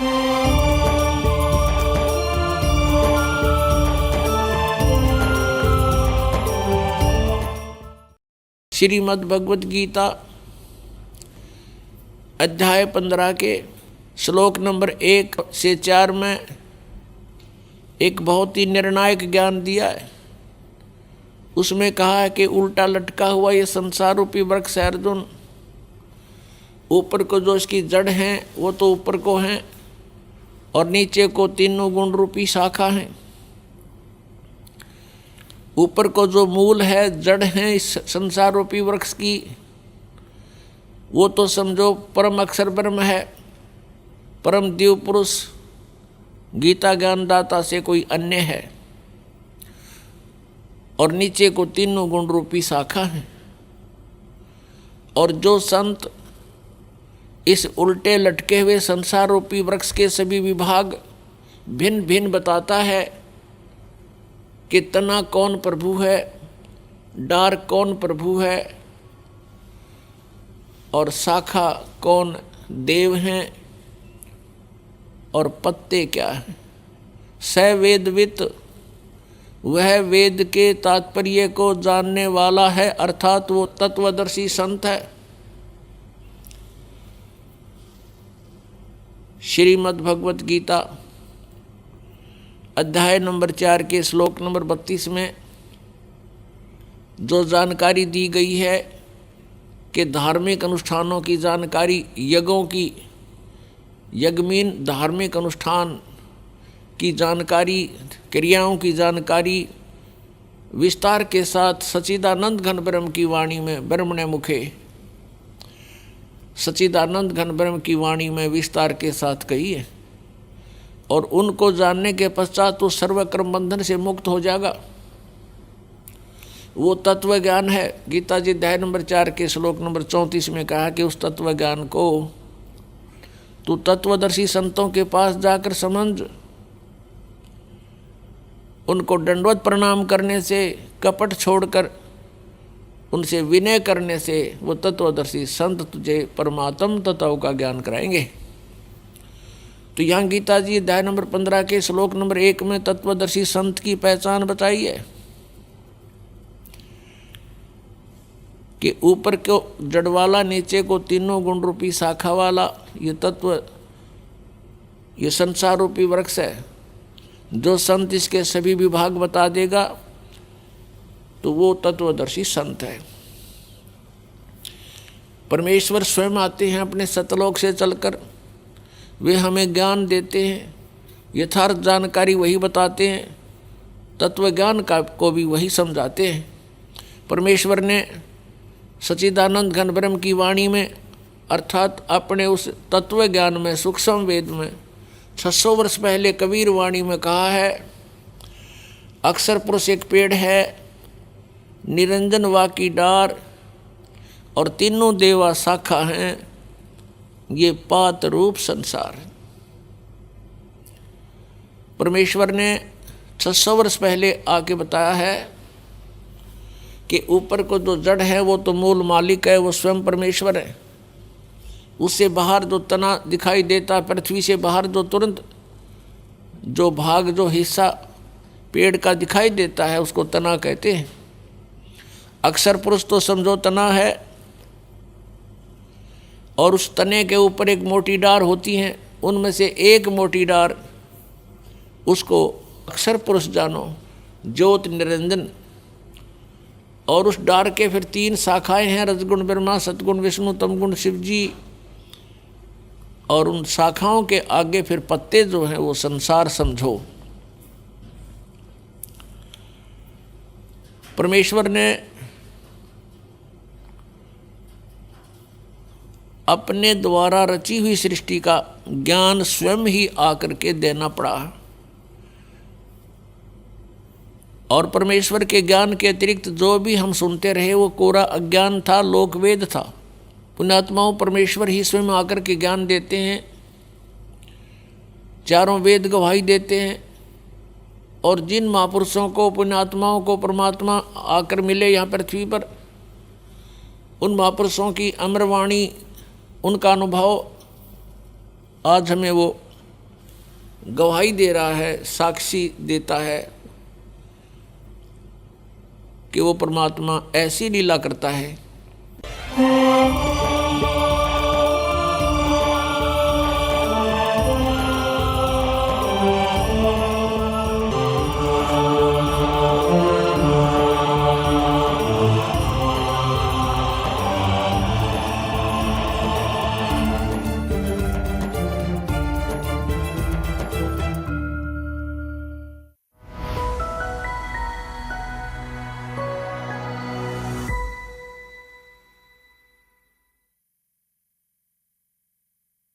श्रीमद् भगवत गीता अध्याय 15 के श्लोक नंबर 1 से 4 में एक बहुत ही निर्णायक ज्ञान दिया है। उसमें कहा है कि उल्टा लटका हुआ ये संसार रूपी वृक्ष है अर्जुन, ऊपर को जो इसकी जड़ हैं वो तो ऊपर को हैं और नीचे को तीनों गुण रूपी शाखा हैं। ऊपर को जो मूल है, जड़ है इस संसार रूपी वृक्ष की, वो तो समझो परम अक्षर ब्रह्म है, परम दिव्य पुरुष गीता ज्ञानदाता से कोई अन्य है। और नीचे को तीनों गुण रूपी शाखा है। और जो संत इस उल्टे लटके हुए संसार रूपी वृक्ष के सभी विभाग भिन्न भिन्न बताता है कि तना कौन प्रभु है, डार कौन प्रभु है और शाखा कौन देव हैं और पत्ते क्या हैं, स वेदवित वह वेद के तात्पर्य को जानने वाला है, अर्थात वो तत्वदर्शी संत है। श्रीमद् भगवत गीता अध्याय नंबर 4 के श्लोक नंबर 32 में जो जानकारी दी गई है कि धार्मिक अनुष्ठानों की जानकारी, यज्ञों की, यज्ञमीन धार्मिक अनुष्ठान की जानकारी, क्रियाओं की जानकारी विस्तार के साथ सच्चिदानंद घन ब्रह्म की वाणी में, ब्रह्मणे मुखे सच्चिदानंद घन ब्रह्म की वाणी में विस्तार के साथ कही है। और उनको जानने के पश्चात तो सर्वकर्म बंधन से मुक्त हो जाएगा। वो तत्व ज्ञान है। गीता जी अध्याय नंबर 4 के श्लोक नंबर 34 में कहा कि उस तत्व ज्ञान को तू तत्वदर्शी संतों के पास जाकर समझ। उनको दंडवत प्रणाम करने से, कपट छोड़कर उनसे विनय करने से वो तत्वदर्शी संत तुझे परमात्म तत्व का ज्ञान कराएंगे। तो यहाँ गीता जी अध्याय नंबर 15 के श्लोक नंबर 1 में तत्वदर्शी संत की पहचान बताई है कि ऊपर को जड़ वाला, नीचे को तीनों गुण रूपी शाखा वाला ये तत्व, ये संसार रूपी वृक्ष है। जो संत इसके सभी विभाग बता देगा तो वो तत्वदर्शी संत है। परमेश्वर स्वयं आते हैं अपने सतलोक से चलकर, वे हमें ज्ञान देते हैं, यथार्थ जानकारी वही बताते हैं, तत्व ज्ञान का को भी वही समझाते हैं। परमेश्वर ने सच्चिदानंद घन ब्रह्म की वाणी में, अर्थात अपने उस तत्व ज्ञान में, सूक्ष्म वेद में 600 वर्ष पहले कबीर वाणी में कहा है, अक्षर पुरुष एक पेड़ है, निरंजन वा की डार और तीनों देवा शाखा हैं, ये पात रूप संसार। परमेश्वर ने 600 वर्ष पहले आके बताया है कि ऊपर को जो जड़ है वो तो मूल मालिक है, वो स्वयं परमेश्वर है। उससे बाहर जो तना दिखाई देता, पृथ्वी से बाहर जो तुरंत जो भाग, जो हिस्सा पेड़ का दिखाई देता है उसको तना कहते हैं। अक्षर पुरुष तो समझो तना है और उस तने के ऊपर एक मोटी डार होती हैं, उनमें से एक मोटी डार उसको अक्षर पुरुष जानो, ज्योत निरंजन। और उस डार के फिर 3 शाखाएं हैं, रजगुण ब्रह्मा, सतगुण विष्णु, तमगुण शिव जी। और उन शाखाओं के आगे फिर पत्ते जो हैं वो संसार समझो। परमेश्वर ने अपने द्वारा रची हुई सृष्टि का ज्ञान स्वयं ही आकर के देना पड़ा। और परमेश्वर के ज्ञान के अतिरिक्त जो भी हम सुनते रहे वो कोरा अज्ञान था, लोकवेद था। पुण्यात्माओं, परमेश्वर ही स्वयं आकर के ज्ञान देते हैं, चारों वेद गवाही देते हैं। और जिन महापुरुषों को, पुण्यात्माओं को परमात्मा आकर मिले यहाँ पृथ्वी पर, उन महापुरुषों की अमरवाणी, उनका अनुभव आज हमें वो गवाही दे रहा है, साक्षी देता है कि वो परमात्मा ऐसी लीला करता है